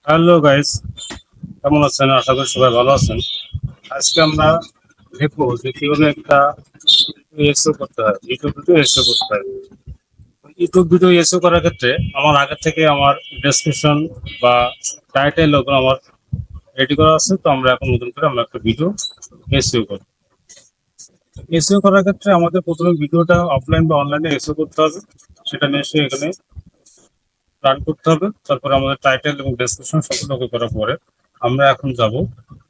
Hello guys, কেমন আছেন? আশা করি সবাই ভালো আছেন। আজকে আমরা দেখবো যে কিভাবে একটা এসও করতে হয়, ইউটিউব ভিডিও এসও করতে হয়। ইউটিউব ভিডিও এসও করার ক্ষেত্রে আমার আগে থেকে আমার ডেসক্রিপশন বা টাইটেল ওগুলো আমার রেডি করা আছে। তো আমরা এখন নতুন করে আমরা একটা ভিডিও এসইও করব। এসইও করার ক্ষেত্রে আমাদের প্রথমে ভিডিওটা অফলাইন বা অনলাইনে এসইও করতে হবে। সেটা নিয়ে এসে এখানে রান করতে হবে। তারপরে আমাদের টাইটেল এবং ডেসক্রিপশন সবগুলো ওকে করার পরে আমরা এখন যাব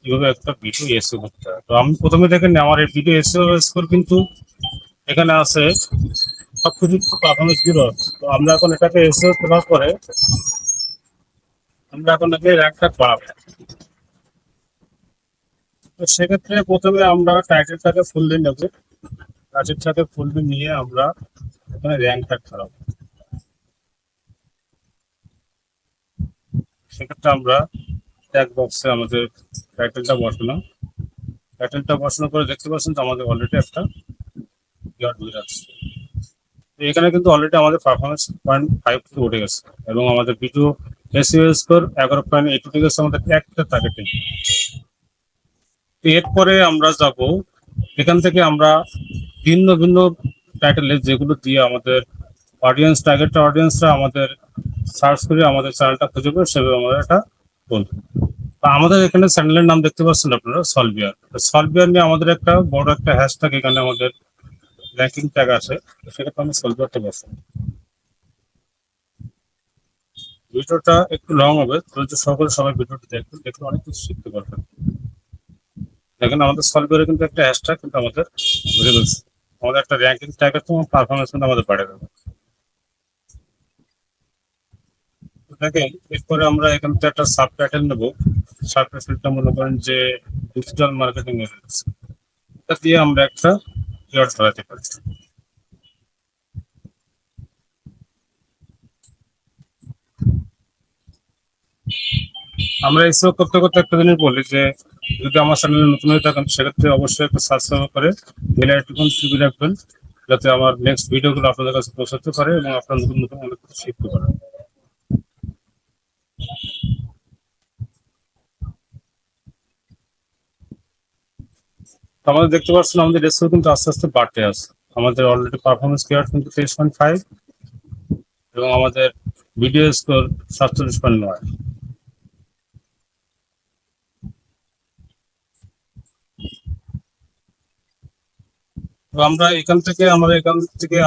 কিভাবে একটা ভিডিও এসইও করতে হয়। তো আমি প্রথমে দেখেন আমার এই ভিডিও এসইও স্কোর কিন্তু এখানে আছে সবকিছু প্রাথমিক জিরো আছে। তো আমরা এখন এটাকে এসইও করার পরে আমরা এখন একে র্যাঙ্কটা বাড়াবো। তো সেক্ষেত্রে প্রথমে আমরা টাইটেলটাকে ফুল দিয়ে নেবো। টাইটেলটাকে ফুল দিয়ে নিয়ে আমরা এখানে র্যাঙ্কটা খারাপ। সেক্ষেত্রে আমরা ট্যাগ বক্সে আমাদের টাইটেলটা বসালাম। টাইটেলটা বসানোর পরে দেখতে পাচ্ছেন তো আমাদের অলরেডি একটা ইয়ার হয়ে যাচ্ছে। তো এখানে কিন্তু অলরেডি আমাদের পারফরমেন্স 0.5 থেকে উঠে গেছে এবং আমাদের ভিডিও এসইও স্কোর 11.8 উঠে গেছে আমাদের একটা টার্গেটে। তো এরপরে আমরা যাব এখান থেকে আমরা ভিন্ন ভিন্ন টাইটেলে যেগুলো দিয়ে আমাদের অডিয়েন্সরা আমাদের সার্চ করে আমাদের চ্যানেলটা খুঁজে পেয়ে সেভাবে আমরা এটা বলবো। আমাদের এখানে চ্যানেলের নাম দেখতে পাচ্ছেন আপনারা সলভিয়ার। সলভিয়ার নিয়ে আমাদের একটা বড় একটা হ্যাশট্যাগ এখানে আমাদের র্যাঙ্কিং ট্যাগ আছে। সেক্ষেত্রে আমি সলভিয়ারটা বসাবো। ভিডিওটা একটু লং হবে, ধৈর্য সহকারে সবাই ভিডিওটি দেখবেন, দেখলে অনেক কিছু শিখতে পারবেন। দেখেন আমাদের সলভিয়ারে কিন্তু একটা হ্যাশট্যাগ কিন্তু আমাদের ঘুরে গেছে। আমাদের একটা র্যাঙ্কিং ট্যাগ আছে এবং পারফরমেন্স কিন্তু আমাদের বাড়ে যাবে। দেখেন এরপরে আমরা এখান থেকে একটা সাব টাইটেল নেবো। সাব টাইটেলটা মনে করেন যে ডিজিটাল মার্কেটিং এর এটা দিয়ে আমরা একটা কিওয়ার্ড ধরাতে পারি। আমরা এসব করতে করতে একটা জিনিস বলি যে যদি আমার চ্যানেলে নতুন হয়ে থাকেন সেক্ষেত্রে অবশ্যই একটা সাবস্ক্রাইব করে বেল আইকন টিপে রাখবেন, যাতে আমার নেক্সট ভিডিওগুলো আপনাদের কাছে পৌঁছাতে পারে এবং আপনারা নতুন নতুন অনেক কিছু শিখতে পারেন। তো আমাদের দেখতে পাচ্ছেন আমাদের রেসিও কিন্তু আস্তে আস্তে বাড়তে আছে। আমাদের অলরেডি পারফরমেন্স কেয়ার কিন্তু 23.5 এবং আমাদের ভিডিও স্কোর 47.9। তো আমরা এখান থেকে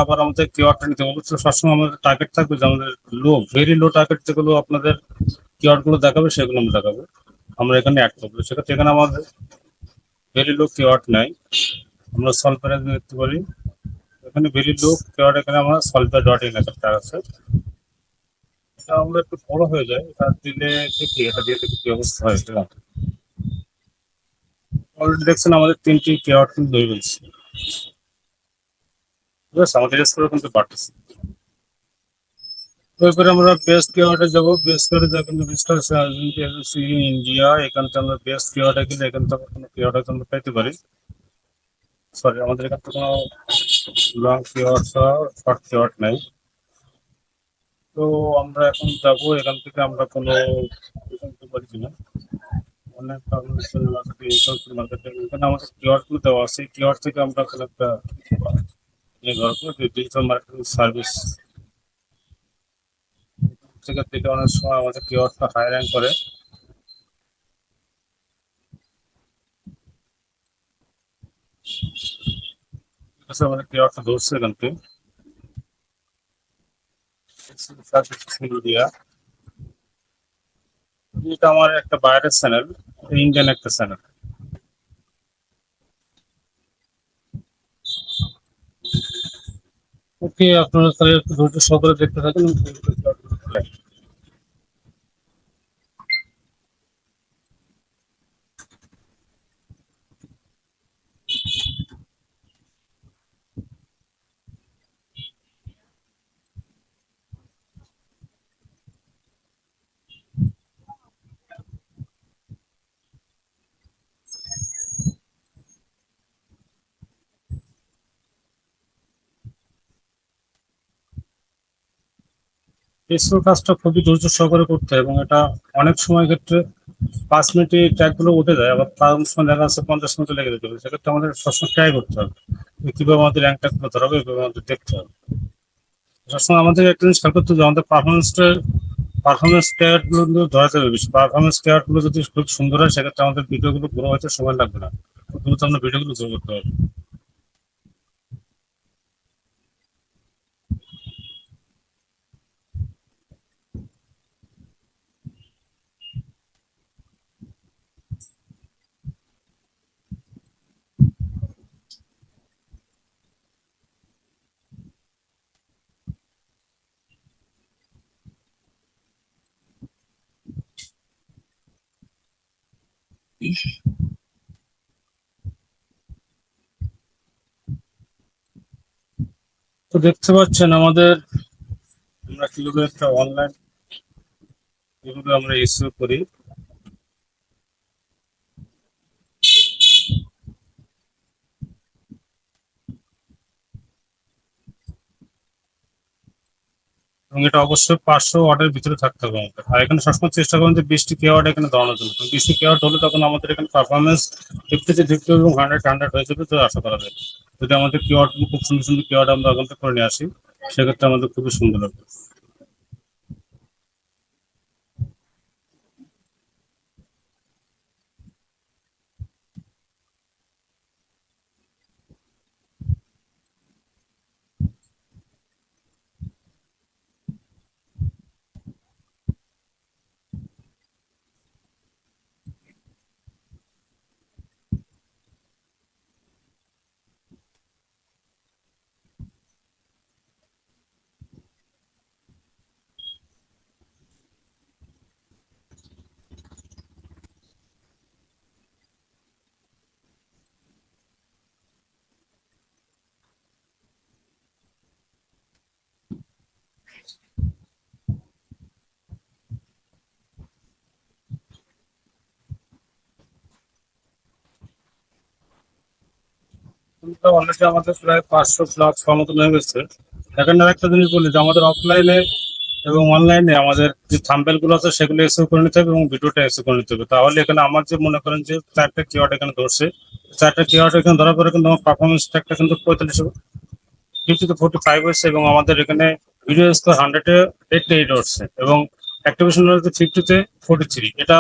আবার আমাদের কিওয়ার্ডটা নিতে হবে। তো সবসময় আমাদের টার্গেট থাকবে যে আমাদের ভেরি লো টার্গেট যেগুলো আপনাদের কিওয়ার্ড গুলো দেখাবে সেগুলো আমরা দেখাবো। আমরা এখানে অ্যাড করবো। সেক্ষেত্রে এখানে আমাদের ভেরি লো কিওয়ার্ড নাই। আমরা সলভারে দেখতে পারি এখানে ভেরি লো কিওয়ার্ড, এখানে আমরা সলভার ডট ইন একটা ট্যাগ আছে। এটা আমরা একটু বড় হয়ে যায়, এটা দিলে দেখি এটা দিয়ে দেখি কি অবস্থা হয়। এটা অলরেডি দেখছেন আমাদের 3টি কিওয়ার্ড কিন্তু হয়ে গেছে। ঠিক আছে, আমাদের স্কোর কিন্তু বাড়তেছে। এরপরে আমরা বেস্ট কিওয়ার্ডে যাবো। বেস্ট কিওয়ার্ডে যা কিন্তু মিস্টার ইন্ডিয়া, এখান থেকে আমরা বেস্ট কিওয়ার্ডে গেলে এখান থেকে কোনো কিওয়ার্ড আমরা পেতে পারি। সরি, আমাদের এখান থেকে কোনো লং কিওয়ার্ড ছাড়া শর্ট কিওয়ার্ড নাই। তো আমরা এখন যাবো এখান থেকে আমরা কোনো দিতে পারি কিনা অনেক মার্কেটিং এখানে আমাদের কিওয়ার্ড গুলো দেওয়া আছে। কিওয়ার্ড থেকে আমরা এখানে একটা ইয়ে ধরবো যে ডিজিটাল মার্কেটিং সার্ভিস থেকে দিলে অনেক সময় আমাদের কিওয়ার্ডটা হাই র্যাঙ্ক করে। ঠিক আছে, আমাদের কিওয়ার্ডটা ধরছে এখান থেকে মিডিয়া। এটা আমার একটা বাইরের চ্যানেল, ইন্ডিয়ান একটা চ্যানেল। ওকে, আপনারা তাহলে একটু ধৈর্য সহকারে দেখতে থাকেন। এসিও কাজটা খুবই ধৈর্য সহকারে করতে হয় এবং এটা অনেক সময় ক্ষেত্রে 5 মিনিটে ট্র্যাকগুলো উঠে যায়, আবার তার সময় দেখা যাচ্ছে 50 মিনিট লেগে যেতে হবে। সেক্ষেত্রে আমাদের সবসময় ট্রাই করতে হবে যে কিভাবে আমাদের র্যাঙ্কটা করতে হবে, এভাবে আমাদের দেখতে হবে। সবসময় আমাদের একটা জিনিস খেয়াল করতে হবে যে আমাদের পারফরমেন্স ক্যারেট গুলো কিন্তু ধরাতে হবে বেশি। পারফরমেন্স ক্যারেট গুলো যদি খুব সুন্দর হয় সেক্ষেত্রে আমাদের ভিডিওগুলো গ্রো হতে সময় লাগবে না, খুব দ্রুত আমরা ভিডিওগুলো গ্রো করতে হবে। তো দেখতে পাচ্ছেন আমাদের, আমরা কিভাবে একটা অনলাইন কিভাবে আমরা এসইও করি। এবং এটা অবশ্যই 500 ওয়াটের ভিতরে থাকতে হবে আমাদের। আর এখানে সবসময় চেষ্টা করবেন যে 20টি ওয়াট এখানে দাঁড়ানোর জন্য। 20টি ওয়াট হলে তখন আমাদের এখানে পারফরমেন্স 50 এবং 100 হয়ে যাবে, তো আশা করা যায়। যদি আমাদের কিওয়ার্ড খুব সুন্দর সুন্দর কিওয়ার্ড আমরা ওখান থেকে করে নিয়ে আসি, সেক্ষেত্রে আমাদের খুবই সুন্দর হবে। কিন্তু অলরেডি আমাদের প্রায় 500 প্লাস মতন হয়ে গেছে। এখানে আরেকটা জিনিস বলি যে আমাদের অফলাইনে এবং অনলাইনে আমাদের যে থাম্বেল গুলো আছে সেগুলো এসিও করে নিতে হবে এবং ভিডিওটা এসিও করে নিতে হবে। তাহলে এখানে আমার যে মনে করেন যে 4টা কিওয়ার্ড এখানে ধরছে, 4টা কিওয়ার্ড এখানে ধরার পরে কিন্তু আমার পারফরমেন্স ট্র্যাকটা কিন্তু 50 to 45 হচ্ছে এবং আমাদের এখানে ভিডিও স্কোর 100-এ 88 হচ্ছে এবং অ্যাক্টিভেশন হচ্ছে 50-তে 43। এটা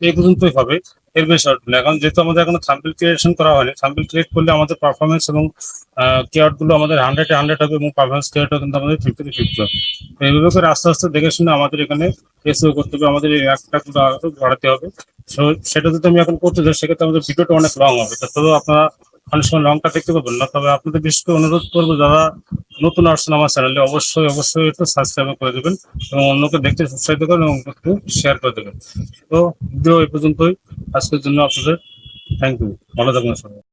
এই পর্যন্তই হবে, এর বেশি হবে না। এখন যেহেতু আমাদের এখনো থাম্বনেল ক্রিয়েশন করা হয়নি, থাম্বনেল ক্রিয়েট করলে আমাদের পারফরমেন্স এবং কিওয়ার্ড গুলো আমাদের 100-এ 100 হবে এবং পারফরমেন্স কিওয়ার্ডটা কিন্তু আমাদের 50-তে 50 হবে। তো এইভাবে করে আস্তে আস্তে দেখে শুনে আমাদের এখানে এসইও করতে হবে, আমাদের এই একটা বাড়াতে হবে। So, সেটা যদি আমি এখন করতে যাই সেক্ষেত্রে আমাদের ভিডিওটা অনেক লং হবে। তবে আপনারা অনেক সময় লংটা দেখতে পাবেন না। তবে আপনাদের বিশেষ করে অনুরোধ করবো যারা নতুন আসছেন আমার চ্যানেলে, অবশ্যই অবশ্যই একটু সাবস্ক্রাইব করে দেবেন এবং অন্যকে দেখতে উৎসাহিত করেন এবং একটু শেয়ার করে দেবেন। তো ভিডিও এই পর্যন্তই আজকের জন্য। আপনাদের থ্যাংক ইউ, ভালো থাকবেন সবাই।